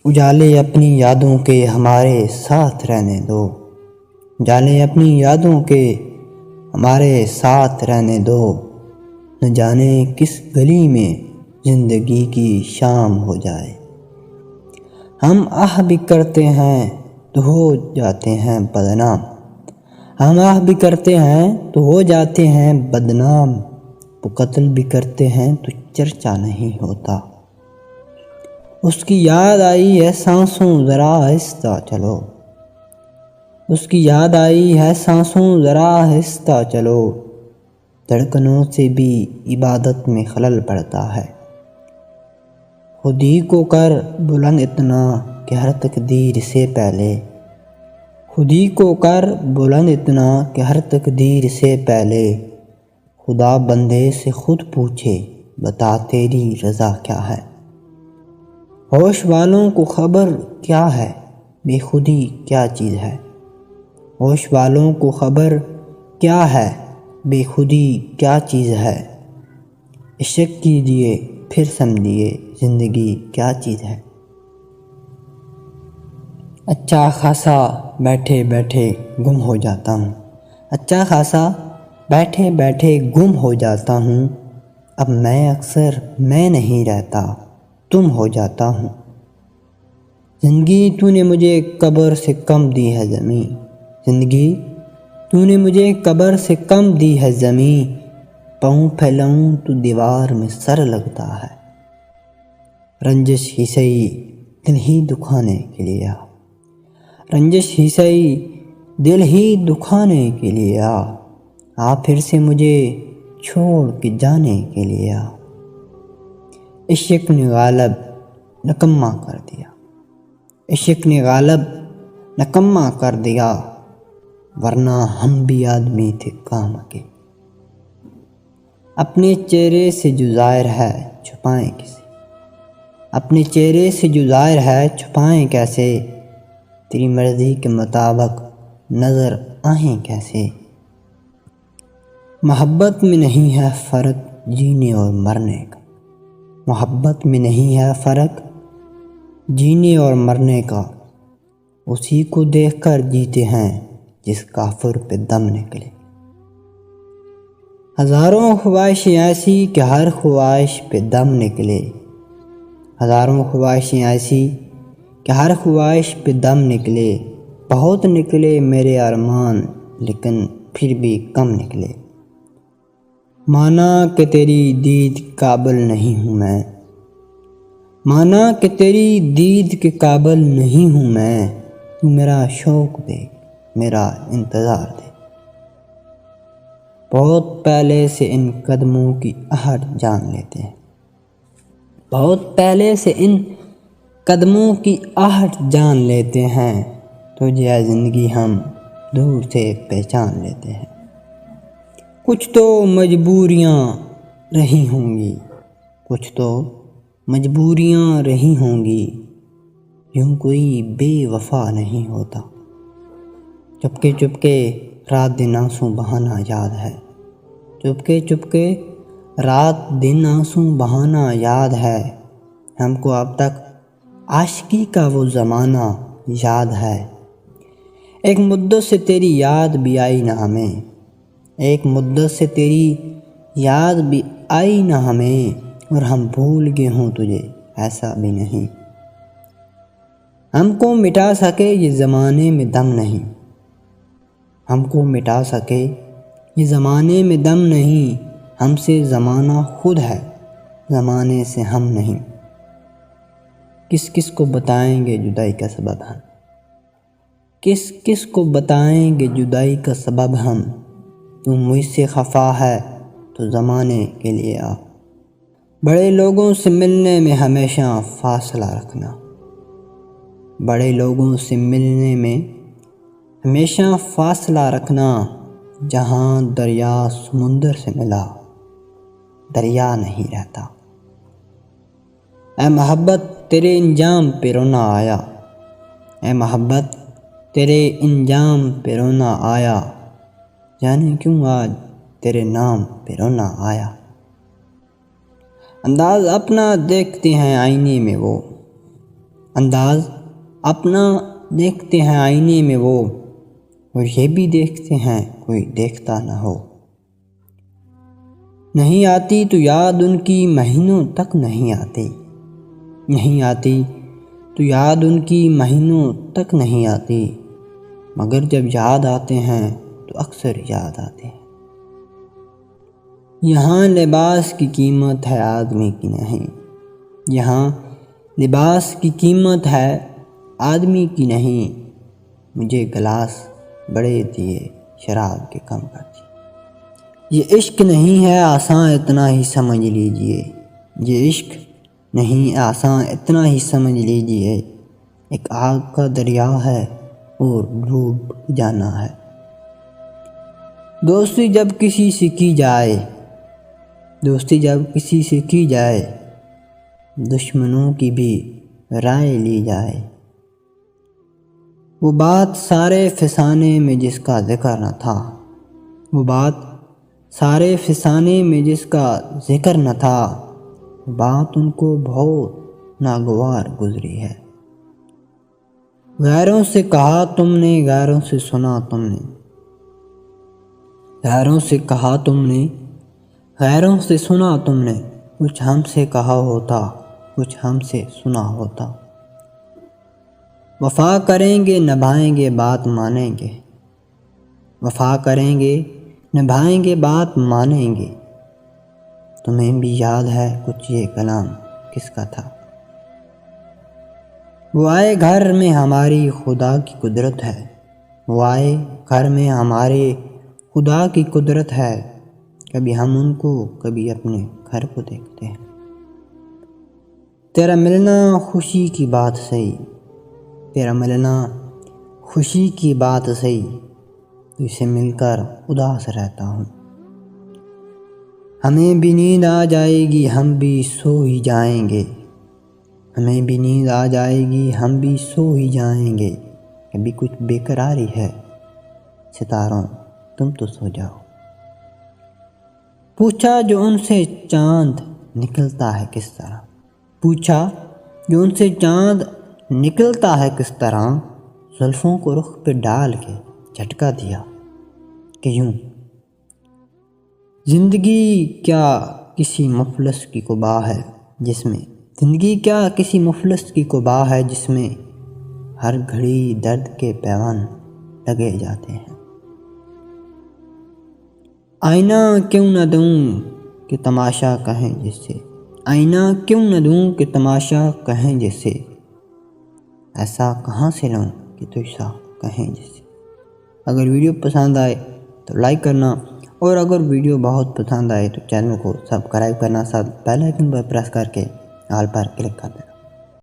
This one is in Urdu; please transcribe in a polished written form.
اجالے اپنی یادوں کے ہمارے ساتھ رہنے دو، اجالے اپنی یادوں کے ہمارے ساتھ رہنے دو، نہ جانے کس گلی میں زندگی کی شام ہو جائے۔ ہم آہ بھی کرتے ہیں تو ہو جاتے ہیں بدنام، ہم آہ بھی کرتے ہیں تو ہو جاتے ہیں بدنام، وہ قتل بھی کرتے ہیں تو چرچا نہیں ہوتا۔ اس کی یاد آئی ہے سانسوں ذرا آہستہ چلو، اس کی یاد آئی ہے سانسوں ذرا آہستہ چلو، دھڑکنوں سے بھی عبادت میں خلل پڑتا ہے۔ خود ہی کو کر بلند اتنا کہ ہر تقدیر سے پہلے، خود ہی کو کر بلند اتنا کہ ہر تقدیر سے پہلے، خدا بندے سے خود پوچھے بتا تیری رضا کیا ہے۔ ہوش والوں کو خبر کیا ہے بے خودی کیا چیز ہے، ہوش والوں کو خبر کیا ہے بے خودی کیا چیز ہے، عشق کیجئے پھر سمجھیے زندگی کیا چیز ہے۔ اچھا خاصا بیٹھے بیٹھے گم ہو جاتا ہوں، اچھا خاصا بیٹھے بیٹھے گم ہو جاتا ہوں، اب میں اکثر میں نہیں رہتا تم ہو جاتا ہوں۔ زندگی تو نے مجھے قبر سے کم دی ہے زمین، زندگی تو نے مجھے قبر سے کم دی ہے زمین، پاؤں پھیلاؤں تو دیوار میں سر لگتا ہے۔ رنجش ہی سہی دل ہی دکھانے کے لیے آ، رنجش ہی سہی دل ہی دکھانے کے لیے آ پھر سے مجھے چھوڑ کے جانے کے لیے آ۔ عشق نے غالب نکما کر دیا، عشق نے غالب نکما کر دیا، ورنہ ہم بھی آدمی تھے کام کے۔ اپنے چہرے سے جو ظاہر ہے چھپائیں کسے، اپنے چہرے سے جو ظاہر ہے چھپائیں کیسے، تیری مرضی کے مطابق نظر آئیں کیسے۔ محبت میں نہیں ہے فرق جینے اور مرنے کا، محبت میں نہیں ہے فرق جینے اور مرنے کا، اسی کو دیکھ کر جیتے ہیں جس کافر پہ دم نکلے۔ ہزاروں خواہشیں ایسی کہ ہر خواہش پہ دم نکلے، ہزاروں خواہشیں ایسی کہ ہر خواہش پہ دم نکلے، بہت نکلے میرے ارمان لیکن پھر بھی کم نکلے۔ مانا کہ تیری دید قابل نہیں ہوں میں، مانا کہ تیری دید کے قابل نہیں ہوں میں، تو میرا شوق دے میرا انتظار دے۔ بہت پہلے سے ان قدموں کی آہٹ جان لیتے ہیں، بہت پہلے سے ان قدموں کی آہٹ جان لیتے ہیں، تجھے اے زندگی ہم دور سے پہچان لیتے ہیں۔ کچھ تو مجبوریاں رہی ہوں گی، کچھ تو مجبوریاں رہی ہوں گی، یوں کوئی بے وفا نہیں ہوتا۔ چپکے چپکے رات دن آنسوں بہانا یاد ہے، چپکے چپکے رات دن آنسوں بہانا یاد ہے، ہم کو اب تک عاشقی کا وہ زمانہ یاد ہے۔ ایک مدت سے تیری یاد بھی آئی نہ ہمیں، ایک مدت سے تیری یاد بھی آئی نہ ہمیں، اور ہم بھول گئے ہوں تجھے ایسا بھی نہیں۔ ہم کو مٹا سکے یہ زمانے میں دم نہیں، ہم کو مٹا سکے یہ زمانے میں دم نہیں، ہم سے زمانہ خود ہے زمانے سے ہم نہیں۔ کس کس کو بتائیں گے جدائی کا سبب ہم، کس کس کو بتائیں گے جدائی کا سبب ہم، تو مجھ سے خفا ہے تو زمانے کے لیے آ۔ بڑے لوگوں سے ملنے میں ہمیشہ فاصلہ رکھنا، بڑے لوگوں سے ملنے میں ہمیشہ فاصلہ رکھنا، جہاں دریا سمندر سے ملا دریا نہیں رہتا۔ اے محبت تیرے انجام پہ رونا آیا، اے محبت تیرے انجام پہ رونا آیا، جانے کیوں آج تیرے نام پہ رونا آیا۔ انداز اپنا دیکھتے ہیں آئینے میں وہ، انداز اپنا دیکھتے ہیں آئینے میں وہ، اور یہ بھی دیکھتے ہیں کوئی دیکھتا نہ ہو۔ نہیں آتی تو یاد ان کی مہینوں تک نہیں آتی، نہیں آتی تو یاد ان کی مہینوں تک نہیں آتی، مگر جب یاد آتے ہیں تو اکثر یاد آتے ہیں۔ یہاں لباس کی قیمت ہے آدمی کی نہیں، یہاں لباس کی قیمت ہے آدمی کی نہیں، مجھے گلاس بڑے دیے شراب کے کم کر دی۔ یہ عشق نہیں ہے آساں اتنا ہی سمجھ لیجئے، یہ عشق نہیں آساں اتنا ہی سمجھ لیجئے، ایک آگ کا دریا ہے اور ڈوب جانا ہے۔ دوستی جب کسی سے کی جائے، دوستی جب کسی سے کی جائے، دشمنوں کی بھی رائے لی جائے، وہ بات سارے فسانے میں جس کا ذکر نہ تھا، وہ بات سارے فسانے میں جس کا ذکر نہ تھا، بات ان کو بہت ناگوار گزری ہے۔ غیروں سے کہا تم نے، غیروں سے سنا تم نے، غیروں سے کہا تم نے، غیروں سے سنا تم نے، کچھ ہم سے کہا ہوتا، کچھ ہم سے سنا ہوتا۔ وفا کریں گے نبھائیں گے بات مانیں گے، وفا کریں گے نبھائیں گے بات مانیں گے، تمہیں بھی یاد ہے کچھ یہ کلام کس کا تھا؟ وہ آئے گھر میں ہماری خدا کی قدرت ہے، وہ آئے گھر میں ہمارے خدا کی قدرت ہے، کبھی ہم ان کو کبھی اپنے گھر کو دیکھتے ہیں۔ تیرا ملنا خوشی کی بات سہی، تیرا ملنا خوشی کی بات سہی، اسے مل کر اداس رہتا ہوں۔ ہمیں بھی نیند آ جائے گی ہم بھی سو ہی جائیں گے، ہمیں بھی نیند آ جائے گی ہم بھی سو ہی جائیں گے، کبھی کچھ بے قراری ہے ستاروں تم تو سو جاؤ۔ پوچھا جو ان سے چاند نکلتا ہے کس طرح، پوچھا جو ان سے چاند نکلتا ہے کس طرح، زلفوں کو رخ پہ ڈال کے جھٹکا دیا کہ یوں۔ زندگی کیا کسی مفلس کی قبا ہے جس میں، زندگی کیا کسی مفلس کی قبا ہے جس میں ہر گھڑی درد کے پیوند لگے جاتے ہیں۔ آئینہ کیوں نہ دوں کہ تماشا کہیں جس سے، آئینہ کیوں نہ دوں کہ تماشا کہیں جس سے، ایسا کہاں سے لوں کہ تجھ سا کہیں جس سے۔ اگر ویڈیو پسند آئے تو لائک کرنا، اور اگر ویڈیو بہت پسند آئے تو چینل کو سبسکرائب کرنا، ساتھ بیل آئیکن پر پریس کر کے آل پر کلک کر دینا۔